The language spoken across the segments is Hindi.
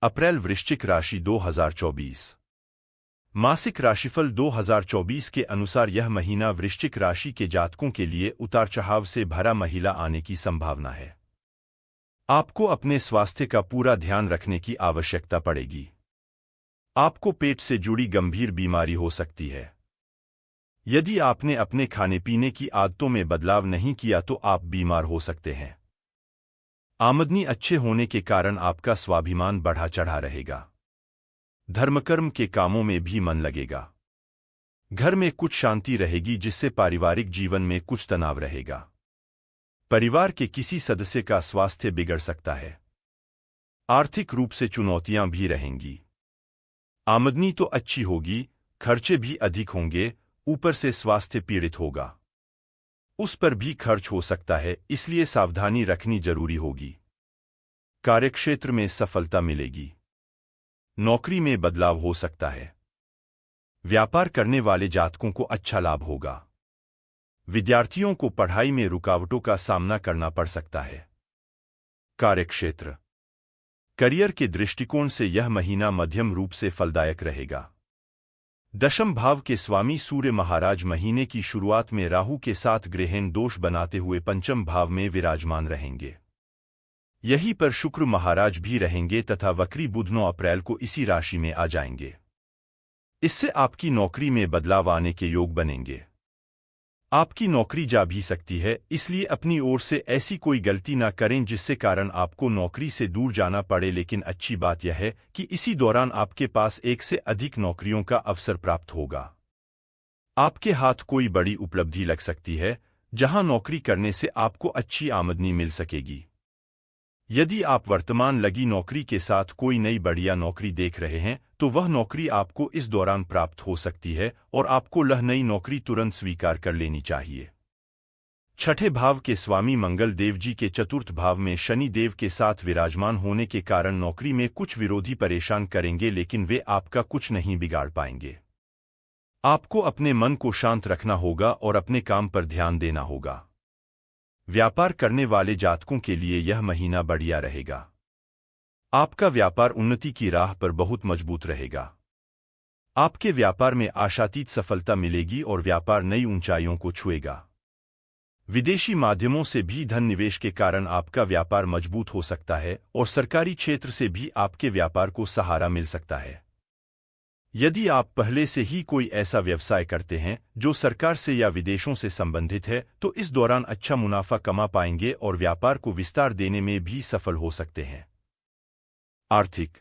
अप्रैल वृश्चिक राशि 2024 मासिक राशिफल 2024 के अनुसार यह महीना वृश्चिक राशि के जातकों के लिए उतार चढ़ाव से भरा महिला आने की संभावना है। आपको अपने स्वास्थ्य का पूरा ध्यान रखने की आवश्यकता पड़ेगी। आपको पेट से जुड़ी गंभीर बीमारी हो सकती है। यदि आपने अपने खाने पीने की आदतों में बदलाव नहीं किया तो आप बीमार हो सकते हैं। आमदनी अच्छे होने के कारण आपका स्वाभिमान बढ़ा चढ़ा रहेगा। धर्मकर्म के कामों में भी मन लगेगा। घर में कुछ शांति रहेगी जिससे पारिवारिक जीवन में कुछ तनाव रहेगा। परिवार के किसी सदस्य का स्वास्थ्य बिगड़ सकता है। आर्थिक रूप से चुनौतियां भी रहेंगी। आमदनी तो अच्छी होगी, खर्चे भी अधिक होंगे, ऊपर से स्वास्थ्य पीड़ित होगा। उस पर भी खर्च हो सकता है, इसलिए सावधानी रखनी जरूरी होगी। कार्यक्षेत्र में सफलता मिलेगी। नौकरी में बदलाव हो सकता है। व्यापार करने वाले जातकों को अच्छा लाभ होगा। विद्यार्थियों को पढ़ाई में रुकावटों का सामना करना पड़ सकता है। कार्यक्षेत्र करियर के दृष्टिकोण से यह महीना मध्यम रूप से फलदायक रहेगा। दशम भाव के स्वामी सूर्य महाराज महीने की शुरुआत में राहु के साथ ग्रहण दोष बनाते हुए पंचम भाव में विराजमान रहेंगे। यहीं पर शुक्र महाराज भी रहेंगे तथा वक्री बुध 9 अप्रैल को इसी राशि में आ जाएंगे। इससे आपकी नौकरी में बदलाव आने के योग बनेंगे। आपकी नौकरी जा भी सकती है, इसलिए अपनी ओर से ऐसी कोई गलती ना करें जिससे कारण आपको नौकरी से दूर जाना पड़े। लेकिन अच्छी बात यह है कि इसी दौरान आपके पास एक से अधिक नौकरियों का अवसर प्राप्त होगा। आपके हाथ कोई बड़ी उपलब्धि लग सकती है, जहां नौकरी करने से आपको अच्छी आमदनी मिल सकेगी। यदि आप वर्तमान लगी नौकरी के साथ कोई नई बढ़िया नौकरी देख रहे हैं तो वह नौकरी आपको इस दौरान प्राप्त हो सकती है और आपको यह नई नौकरी तुरंत स्वीकार कर लेनी चाहिए। छठे भाव के स्वामी मंगल देव जी के चतुर्थ भाव में शनि देव के साथ विराजमान होने के कारण नौकरी में कुछ विरोधी परेशान करेंगे, लेकिन वे आपका कुछ नहीं बिगाड़ पाएंगे। आपको अपने मन को शांत रखना होगा और अपने काम पर ध्यान देना होगा। व्यापार करने वाले जातकों के लिए यह महीना बढ़िया रहेगा। आपका व्यापार उन्नति की राह पर बहुत मजबूत रहेगा। आपके व्यापार में आशातीत सफलता मिलेगी और व्यापार नई ऊंचाइयों को छुएगा। विदेशी माध्यमों से भी धन निवेश के कारण आपका व्यापार मजबूत हो सकता है और सरकारी क्षेत्र से भी आपके व्यापार को सहारा मिल सकता है। यदि आप पहले से ही कोई ऐसा व्यवसाय करते हैं जो सरकार से या विदेशों से संबंधित है तो इस दौरान अच्छा मुनाफा कमा पाएंगे और व्यापार को विस्तार देने में भी सफल हो सकते हैं। आर्थिक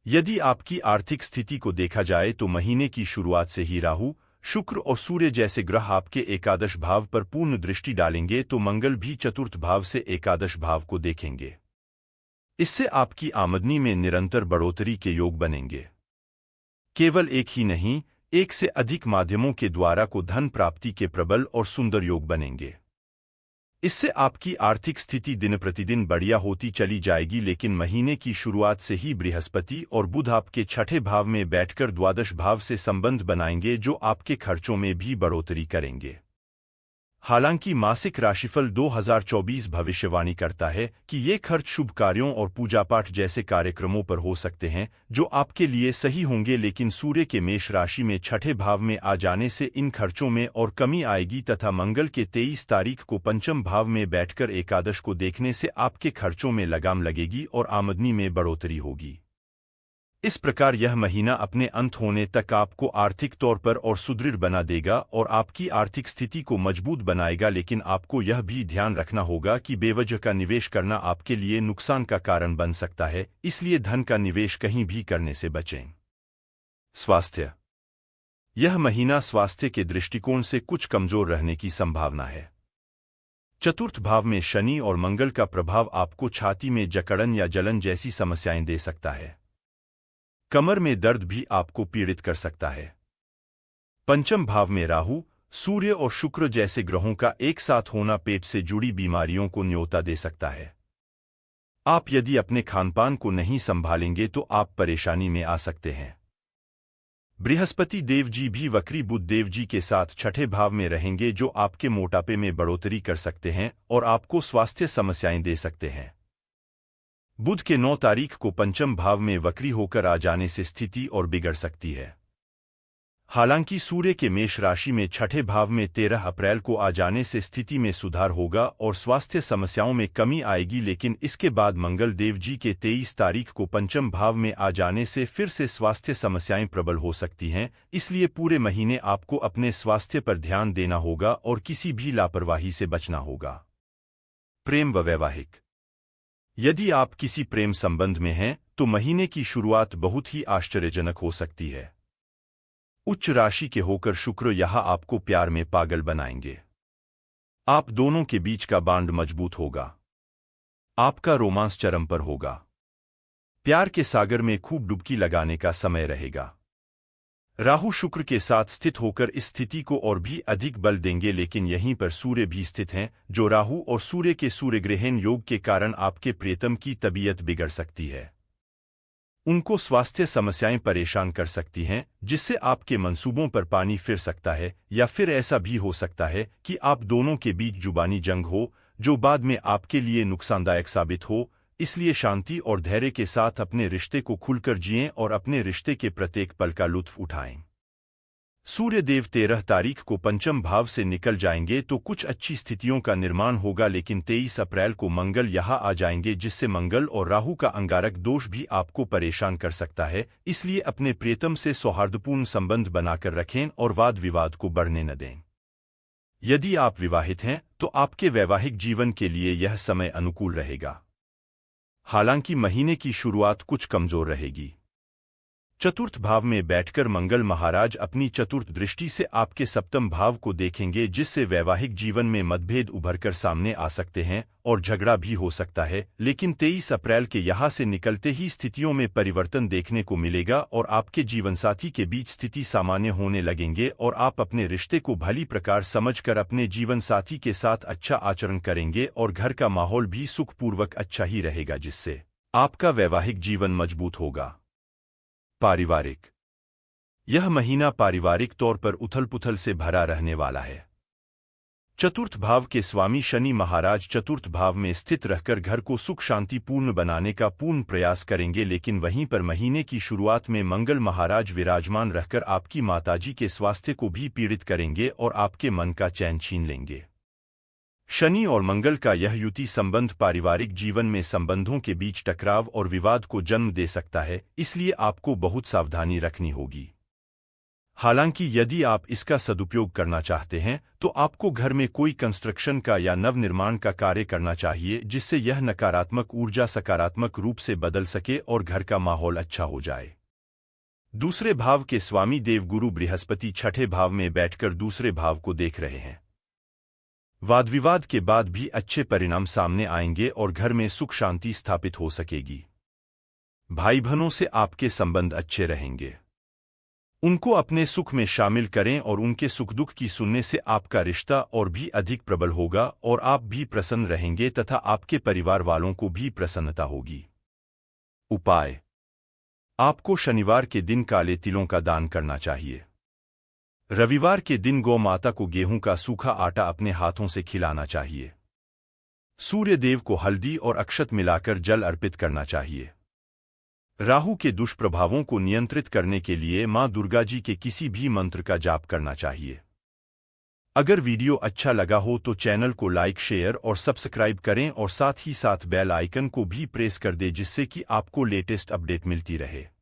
यदि आपकी आर्थिक स्थिति को देखा जाए तो महीने की शुरुआत से ही राहु, शुक्र और सूर्य जैसे ग्रह आपके एकादश भाव पर पूर्ण दृष्टि डालेंगे तो मंगल भी चतुर्थ भाव से एकादश भाव को देखेंगे। इससे आपकी आमदनी में निरंतर बढ़ोतरी के योग बनेंगे। केवल एक ही नहीं, एक से अधिक माध्यमों के द्वारा को धन प्राप्ति के प्रबल और सुंदर योग बनेंगे। इससे आपकी आर्थिक स्थिति दिन प्रतिदिन बढ़िया होती चली जाएगी। लेकिन महीने की शुरुआत से ही बृहस्पति और बुध आपके छठे भाव में बैठकर द्वादश भाव से संबंध बनाएंगे जो आपके खर्चों में भी बढ़ोतरी करेंगे। हालांकि मासिक राशिफल 2024 भविष्यवाणी करता है कि ये खर्च शुभ कार्यों और पूजा पाठ जैसे कार्यक्रमों पर हो सकते हैं जो आपके लिए सही होंगे, लेकिन सूर्य के मेष राशि में छठे भाव में आ जाने से इन खर्चों में और कमी आएगी तथा मंगल के 23 तारीख को पंचम भाव में बैठकर एकादश को देखने से आपके खर्चों में लगाम लगेगी और आमदनी में बढ़ोतरी होगी। इस प्रकार यह महीना अपने अंत होने तक आपको आर्थिक तौर पर और सुदृढ़ बना देगा और आपकी आर्थिक स्थिति को मजबूत बनाएगा। लेकिन आपको यह भी ध्यान रखना होगा कि बेवजह का निवेश करना आपके लिए नुकसान का कारण बन सकता है, इसलिए धन का निवेश कहीं भी करने से बचें। स्वास्थ्य यह महीना स्वास्थ्य के दृष्टिकोण से कुछ कमजोर रहने की संभावना है। चतुर्थ भाव में शनि और मंगल का प्रभाव आपको छाती में जकड़न या जलन जैसी समस्याएं दे सकता है। कमर में दर्द भी आपको पीड़ित कर सकता है। पंचम भाव में राहु, सूर्य और शुक्र जैसे ग्रहों का एक साथ होना पेट से जुड़ी बीमारियों को न्योता दे सकता है। आप यदि अपने खानपान को नहीं संभालेंगे तो आप परेशानी में आ सकते हैं। बृहस्पति देव जी भी वक्री बुध देव जी के साथ छठे भाव में रहेंगे जो आपके मोटापे में बढ़ोतरी कर सकते हैं और आपको स्वास्थ्य समस्याएं दे सकते हैं। बुध के 9 तारीख को पंचम भाव में वक्री होकर आ जाने से स्थिति और बिगड़ सकती है। हालांकि सूर्य के मेष राशि में छठे भाव में 13 अप्रैल को आ जाने से स्थिति में सुधार होगा और स्वास्थ्य समस्याओं में कमी आएगी, लेकिन इसके बाद मंगल देव जी के 23 तारीख को पंचम भाव में आ जाने से फिर से स्वास्थ्य समस्याएं प्रबल हो सकती हैं। इसलिए पूरे महीने आपको अपने स्वास्थ्य पर ध्यान देना होगा और किसी भी लापरवाही से बचना होगा। प्रेम व वैवाहिक। यदि आप किसी प्रेम संबंध में हैं तो महीने की शुरुआत बहुत ही आश्चर्यजनक हो सकती है। उच्च राशि के होकर शुक्र यहां आपको प्यार में पागल बनाएंगे। आप दोनों के बीच का बांड मजबूत होगा। आपका रोमांस चरम पर होगा। प्यार के सागर में खूब डुबकी लगाने का समय रहेगा। राहु शुक्र के साथ स्थित होकर इस स्थिति को और भी अधिक बल देंगे, लेकिन यहीं पर सूर्य भी स्थित हैं, जो राहु और सूर्य के सूर्यग्रहण योग के कारण आपके प्रियतम की तबीयत बिगड़ सकती है। उनको स्वास्थ्य समस्याएं परेशान कर सकती हैं, जिससे आपके मंसूबों पर पानी फिर सकता है, या फिर ऐसा भी हो सकता है कि आप दोनों के बीच जुबानी जंग हो, जो बाद में आपके लिए नुकसानदायक साबित हो। इसलिए शांति और धैर्य के साथ अपने रिश्ते को खुलकर जिएं और अपने रिश्ते के प्रत्येक पल का लुत्फ उठाएं। सूर्य देव 13 तारीख को पंचम भाव से निकल जाएंगे तो कुछ अच्छी स्थितियों का निर्माण होगा, लेकिन 23 अप्रैल को मंगल यहां आ जाएंगे, जिससे मंगल और राहु का अंगारक दोष भी आपको परेशान कर सकता है। इसलिए अपने प्रियतम से सौहार्दपूर्ण संबंध बनाकर रखें और वाद विवाद को बढ़ने न दें। यदि आप विवाहित हैं तो आपके वैवाहिक जीवन के लिए यह समय अनुकूल रहेगा। हालांकि महीने की शुरुआत कुछ कमजोर रहेगी। चतुर्थ भाव में बैठकर मंगल महाराज अपनी चतुर्थ दृष्टि से आपके सप्तम भाव को देखेंगे, जिससे वैवाहिक जीवन में मतभेद उभरकर सामने आ सकते हैं और झगड़ा भी हो सकता है। लेकिन 23 अप्रैल के यहां से निकलते ही स्थितियों में परिवर्तन देखने को मिलेगा और आपके जीवनसाथी के बीच स्थिति सामान्य होने लगेंगे और आप अपने रिश्ते को भली प्रकार समझकर अपने जीवनसाथी के साथ अच्छा आचरण करेंगे और घर का माहौल भी सुखपूर्वक अच्छा ही रहेगा, जिससे आपका वैवाहिक जीवन मजबूत होगा। पारिवारिक। यह महीना पारिवारिक तौर पर उथल-पुथल से भरा रहने वाला है। चतुर्थ भाव के स्वामी शनि महाराज चतुर्थ भाव में स्थित रहकर घर को सुख शांतिपूर्ण बनाने का पूर्ण प्रयास करेंगे, लेकिन वहीं पर महीने की शुरुआत में मंगल महाराज विराजमान रहकर आपकी माताजी के स्वास्थ्य को भी पीड़ित करेंगे और आपके मन का चैन छीन लेंगे। शनि और मंगल का यह युति संबंध पारिवारिक जीवन में संबंधों के बीच टकराव और विवाद को जन्म दे सकता है, इसलिए आपको बहुत सावधानी रखनी होगी। हालांकि यदि आप इसका सदुपयोग करना चाहते हैं तो आपको घर में कोई कंस्ट्रक्शन का या नवनिर्माण का कार्य करना चाहिए, जिससे यह नकारात्मक ऊर्जा सकारात्मक रूप से बदल सके और घर का माहौल अच्छा हो जाए। दूसरे भाव के स्वामी देवगुरु बृहस्पति छठे भाव में बैठकर दूसरे भाव को देख रहे हैं। वाद विवाद के बाद भी अच्छे परिणाम सामने आएंगे और घर में सुख शांति स्थापित हो सकेगी। भाई बहनों से आपके संबंध अच्छे रहेंगे। उनको अपने सुख में शामिल करें और उनके सुख दुख की सुनने से आपका रिश्ता और भी अधिक प्रबल होगा और आप भी प्रसन्न रहेंगे तथा आपके परिवार वालों को भी प्रसन्नता होगी। उपाय। आपको शनिवार के दिन काले तिलों का दान करना चाहिए। रविवार के दिन गौ माता को गेहूं का सूखा आटा अपने हाथों से खिलाना चाहिए। सूर्य देव को हल्दी और अक्षत मिलाकर जल अर्पित करना चाहिए। राहु के दुष्प्रभावों को नियंत्रित करने के लिए मां दुर्गा जी के किसी भी मंत्र का जाप करना चाहिए। अगर वीडियो अच्छा लगा हो तो चैनल को लाइक, शेयर और सब्सक्राइब करें और साथ ही साथ बेल आइकन को भी प्रेस कर दें, जिससे कि आपको लेटेस्ट अपडेट मिलती रहे।